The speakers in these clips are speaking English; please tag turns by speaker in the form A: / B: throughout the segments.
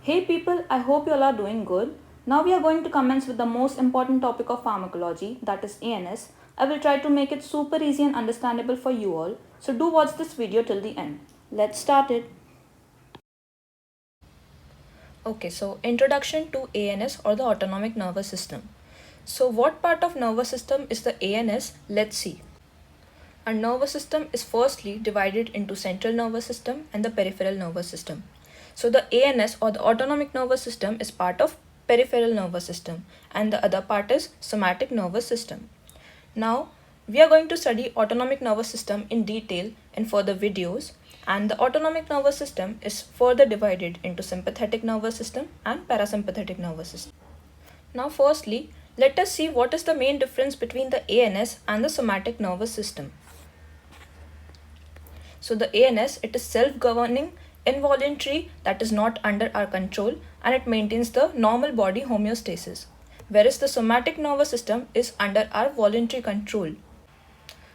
A: Hey people, I hope you all are doing good. Now we are going to commence with the most important topic of pharmacology, that is ANS. I will try to make it super easy and understandable for you all. So do watch this video till the end. Let's start it. Okay, so introduction to ANS or the autonomic nervous system. So what part of nervous system is the ANS? Let's see. Our nervous system is firstly divided into central nervous system and the peripheral nervous system. So the ANS or the autonomic nervous system is part of peripheral nervous system and the other part is somatic nervous system. Now we are going to study autonomic nervous system in detail in further videos, and the autonomic nervous system is further divided into sympathetic nervous system and parasympathetic nervous system. Now firstly, let us see what is the main difference between the ANS and the somatic nervous system. So the ANS, it is self-governing, involuntary, that is not under our control, and it maintains the normal body homeostasis. Whereas the somatic nervous system is under our voluntary control.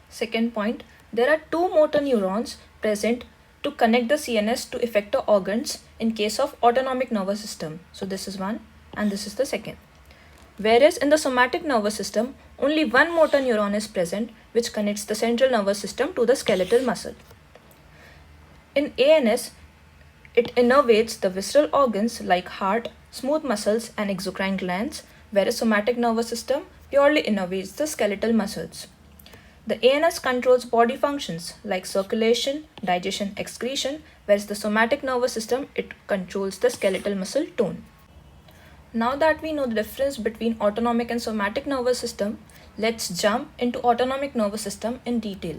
A: Second point, there are two motor neurons present to connect the CNS to effector organs in case of autonomic nervous system. So this is one and this is the second. Whereas in the somatic nervous system, only one motor neuron is present which connects the central nervous system to the skeletal muscle. In ANS, it innervates the visceral organs like heart, smooth muscles and exocrine glands, whereas somatic nervous system purely innervates the skeletal muscles. The ANS controls body functions like circulation, digestion, excretion, whereas the somatic nervous system, it controls the skeletal muscle tone. Now that we know the difference between autonomic and somatic nervous system, let's jump into autonomic nervous system in detail.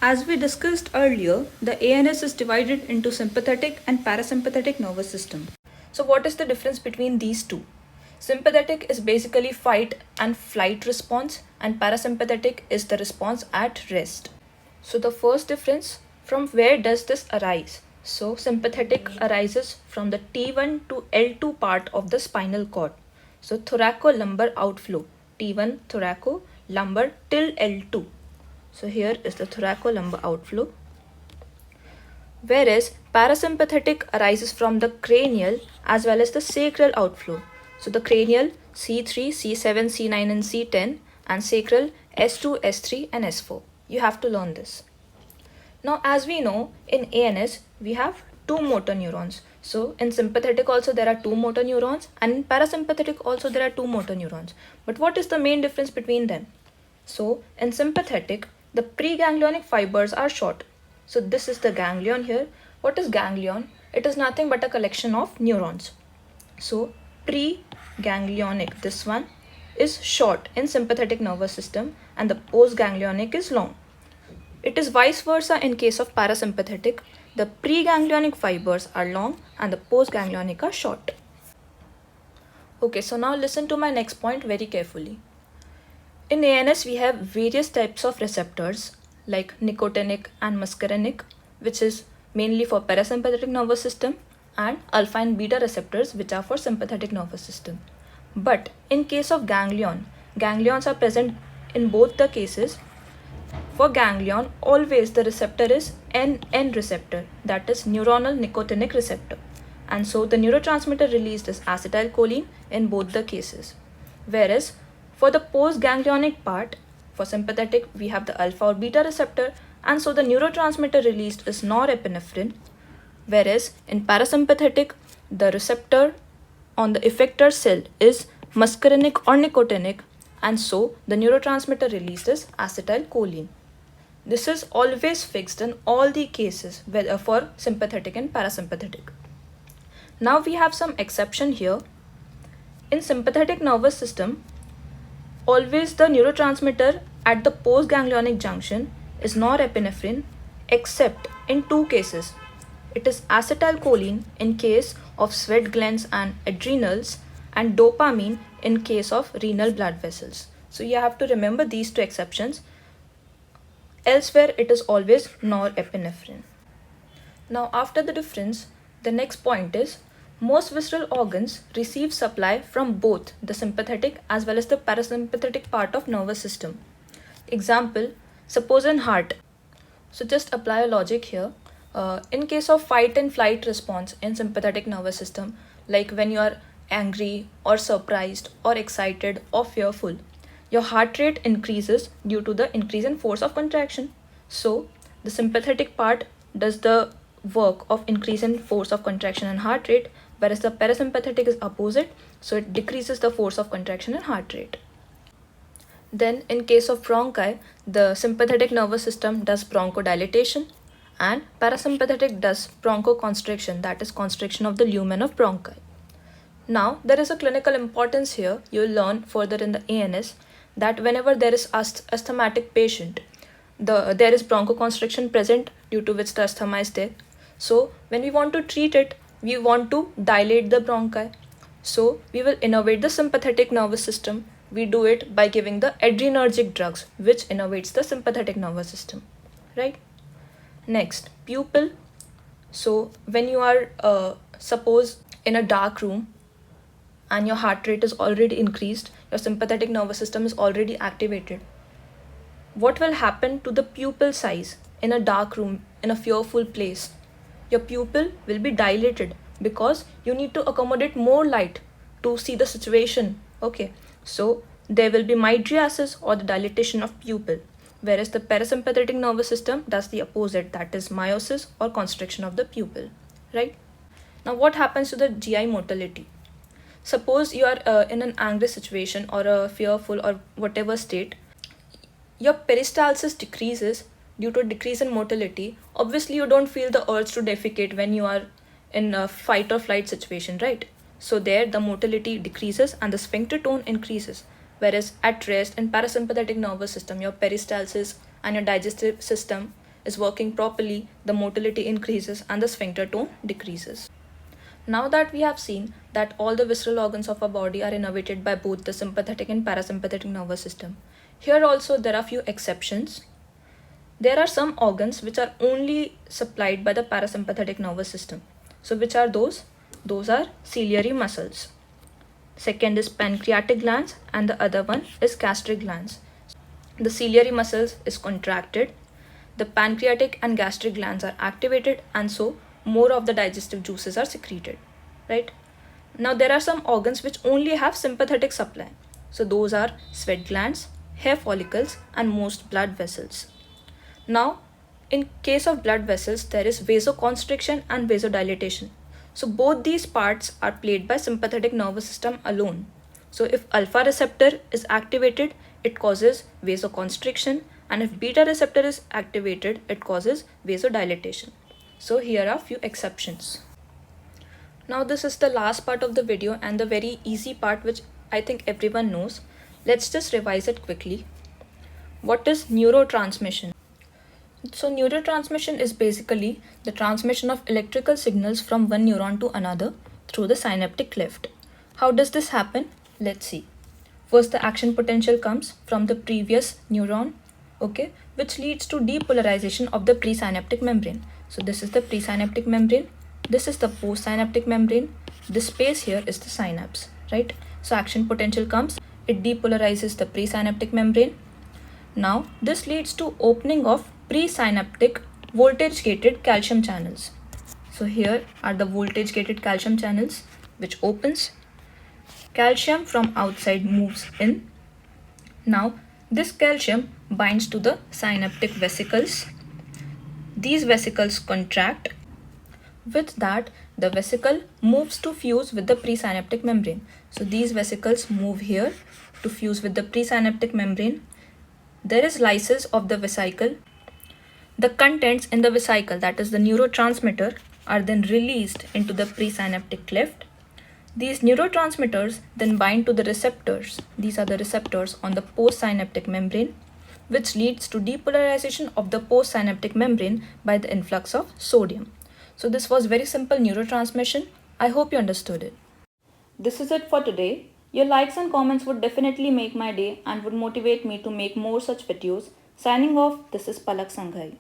A: As we discussed earlier, the ANS is divided into sympathetic and parasympathetic nervous system. So what is the difference between these two? Sympathetic is basically fight and flight response, and parasympathetic is the response at rest. So the first difference, from where does this arise? So sympathetic arises from the T1 to L2 part of the spinal cord. So thoracolumbar outflow, T1 thoracolumbar till L2. So here is the thoracolumbar outflow. Whereas parasympathetic arises from the cranial as well as the sacral outflow. So the cranial C3, C7, C9 and C10, and sacral S2, S3 and S4. You have to learn this. Now as we know, in ANS we have two motor neurons. So in sympathetic also there are two motor neurons, and in parasympathetic also there are two motor neurons. But what is the main difference between them? So in sympathetic, the preganglionic fibers are short. So this is the ganglion here. What is ganglion? It is nothing but a collection of neurons. So preganglionic, this one, is short in sympathetic nervous system and the postganglionic is long. It is vice versa in case of parasympathetic. The preganglionic fibers are long and the postganglionic are short. Okay, so now listen to my next point very carefully. In ANS, we have various types of receptors like nicotinic and muscarinic, which is mainly for parasympathetic nervous system, and alpha and beta receptors, which are for sympathetic nervous system. But in case of ganglion, ganglions are present in both the cases. For ganglion, always the receptor is NN receptor, that is neuronal nicotinic receptor. And so the neurotransmitter released is acetylcholine in both the cases. Whereas for the postganglionic part, for sympathetic, we have the alpha or beta receptor, and so the neurotransmitter released is norepinephrine. Whereas in parasympathetic, the receptor on the effector cell is muscarinic or nicotinic, and so the neurotransmitter released is acetylcholine. This is always fixed in all the cases, whether for sympathetic and parasympathetic. Now we have some exception here. In sympathetic nervous system, always the neurotransmitter at the postganglionic junction is norepinephrine, except in two cases. It is acetylcholine in case of sweat glands and adrenals, and dopamine in case of renal blood vessels. So you have to remember these two exceptions. Elsewhere it is always norepinephrine. Now after the difference, the next point is most visceral organs receive supply from both the sympathetic as well as the parasympathetic part of nervous system. Example, suppose in heart. So just apply a logic here. In case of fight and flight response in sympathetic nervous system, like when you are angry or surprised or excited or fearful, your heart rate increases due to the increase in force of contraction. So the sympathetic part does the work of increase in force of contraction and heart rate, whereas the parasympathetic is opposite, so it decreases the force of contraction and heart rate. Then in case of bronchi, the sympathetic nervous system does bronchodilation and parasympathetic does bronchoconstriction, that is constriction of the lumen of bronchi. Now there is a clinical importance here. You will learn further in the ANS that whenever there is asthmatic patient, there is bronchoconstriction present due to which the asthma is there. So when we want to treat it, we want to dilate the bronchi. So we will innervate the sympathetic nervous system. We do it by giving the adrenergic drugs, which innervates the sympathetic nervous system, right? Next, pupil. So when you are suppose in a dark room and your heart rate is already increased, your sympathetic nervous system is already activated, what will happen to the pupil size in a dark room, in a fearful place? Your pupil will be dilated because you need to accommodate more light to see the situation. Okay, so there will be mydriasis or the dilatation of pupil, whereas the parasympathetic nervous system does the opposite, that is meiosis or constriction of the pupil, right? Now what happens to the GI motility? Suppose you are in an angry situation or a fearful or whatever state, your peristalsis decreases due to decrease in motility. Obviously you don't feel the urge to defecate when you are in a fight or flight situation, right? So there the motility decreases and the sphincter tone increases, whereas at rest in parasympathetic nervous system, your peristalsis and your digestive system is working properly, the motility increases and the sphincter tone decreases. Now that we have seen that all the visceral organs of our body are innervated by both the sympathetic and parasympathetic nervous system, here also there are few exceptions. There are some organs which are only supplied by the parasympathetic nervous system. So which are those? Those are ciliary muscles. Second is pancreatic glands and the other one is gastric glands. The ciliary muscles is contracted, the pancreatic and gastric glands are activated, and so more of the digestive juices are secreted, right? Now there are some organs which only have sympathetic supply. So those are sweat glands, hair follicles and most blood vessels. Now in case of blood vessels, there is vasoconstriction and vasodilatation. So both these parts are played by sympathetic nervous system alone. So if alpha receptor is activated, it causes vasoconstriction, and if beta receptor is activated, it causes vasodilatation. So here are few exceptions. Now this is the last part of the video and the very easy part which I think everyone knows. Let's just revise it quickly. What is neurotransmission? So neurotransmission is basically the transmission of electrical signals from one neuron to another through the synaptic cleft. How does this happen? Let's see. First, the action potential comes from the previous neuron, okay, which leads to depolarization of the presynaptic membrane. So this is the presynaptic membrane, this is the postsynaptic membrane, this space here is the synapse, right? So action potential comes, it depolarizes the presynaptic membrane. Now this leads to opening of presynaptic voltage gated calcium channels. So here are the voltage gated calcium channels which opens. Calcium from outside moves in. Now this calcium binds to the synaptic vesicles. These vesicles contract. With that, the vesicle moves to fuse with the presynaptic membrane. So these vesicles move here to fuse with the presynaptic membrane. There is lysis of the vesicle. The contents in the vesicle, that is the neurotransmitter, are then released into the presynaptic cleft. These neurotransmitters then bind to the receptors. These are the receptors on the postsynaptic membrane, which leads to depolarization of the postsynaptic membrane by the influx of sodium. So this was very simple neurotransmission. I hope you understood it. This is it for today. Your likes and comments would definitely make my day and would motivate me to make more such videos. Signing off, this is Palak Sanghai.